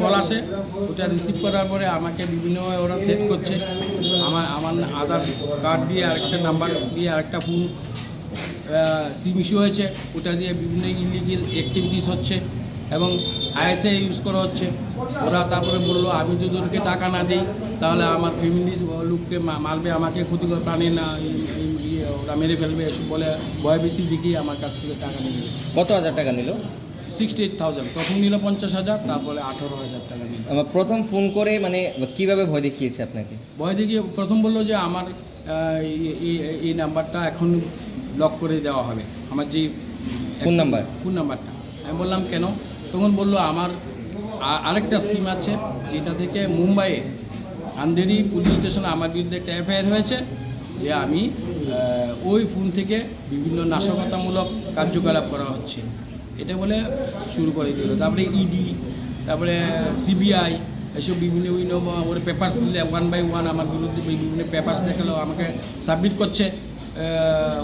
Call আসে, ওটা receive করার পরে আমাকে বিভিন্নভাবে ওরা থ্রেট করছে। আমার আধার কার্ড দিয়ে আরেকটা নাম্বার দিয়ে আরেকটা ফোন সিম ইস্যু হয়েছে, ওটা দিয়ে বিভিন্ন ইলিগেল অ্যাক্টিভিটিস হচ্ছে এবং আইএসএ ইউজ করা হচ্ছে। ওরা তারপরে বললো আমি যদি ওদেরকে টাকা না দিই তাহলে আমার ফ্যামিলির লোককে মারবে, আমাকে ক্ষতিকর প্রাণী না ওরা মেরে ফেলবে, এসব বলে ভয়ভীতি দেখিয়ে আমার কাছ থেকে টাকা নিয়ে গেছে। কত হাজার টাকা নিল? 68,000। প্রথম নিল 50,000, তারপরে 18,000 টাকা নিল। প্রথম ফোন করে মানে কিভাবে ভয় দেখিয়েছে আপনাকে? ভয় দেখিয়ে প্রথম বললো যে আমার এই নাম্বারটা এখন ব্লক করে দেওয়া হবে, আমার যে ফোন নাম্বারটা। আমি বললাম কেন? তখন বললো আমার আরেকটা সিম আছে যেটা থেকে মুম্বাইয়ে আন্ধেরি পুলিশ স্টেশনে আমার বিরুদ্ধে একটা এফআইআর হয়েছে যে আমি ওই ফোন থেকে বিভিন্ন নাশকতামূলক কার্যকলাপ করা হচ্ছে, এটা বলে শুরু করে দিল। তারপরে ইডি, তারপরে সিবিআই, এসব বিভিন্ন ওর পেপার্স দিলে 1 by 1 আমার বিরুদ্ধে বিভিন্ন পেপার্স দেখালো, আমাকে সাবমিট করছে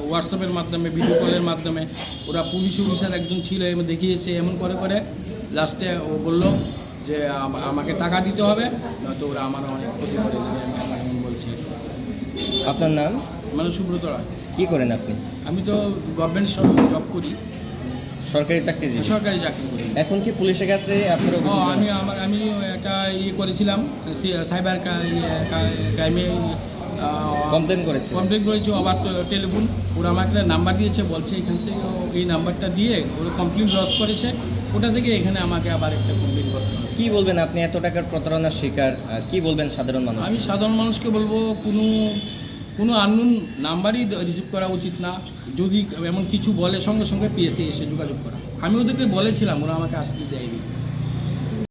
হোয়াটসঅ্যাপের মাধ্যমে, ভিডিও কলের মাধ্যমে। ওরা পুলিশ অফিসার একজন ছিল, এমন দেখিয়েছে। এমন করে করে লাস্টে ও বললো যে আমাকে টাকা দিতে হবে, নয়তো ওরা আমার অনেক ক্ষতি করে দেবে, আমি বলছি। আপনার নাম? মানে সুব্রত রায়। কী করেন আপনি? আমি তো গভর্নমেন্ট জব করি, সরকারি চাকরি করি। এখন কি পুলিশের কাছে আপনার? আমি একটা করেছিলাম, সাইবার ক্রাইমে কমপ্লেন করেছি। আবার টেলিফোন ওরা আমাকে একটা নাম্বার দিয়েছে, বলছে এখান থেকে এই নাম্বারটা দিয়ে ওরা কমপ্লেন লস করেছে, ওটা থেকে এখানে আমাকে আবার একটা কমপ্লেন করতে হবে। কী বলবেন আপনি এত টাকার প্রতারণার শিকার, কি বলবেন সাধারণ মানুষ? আমি সাধারণ মানুষকে বলবো কোনো আননোন নাম্বারই রিসিভ করা উচিত না। যদি এমন কিছু বলে সঙ্গে সঙ্গে পিএসসি এসে যোগাযোগ করা। আমি ওদেরকে বলেছিলাম, ওরা আমাকে আসতে দেয়নি।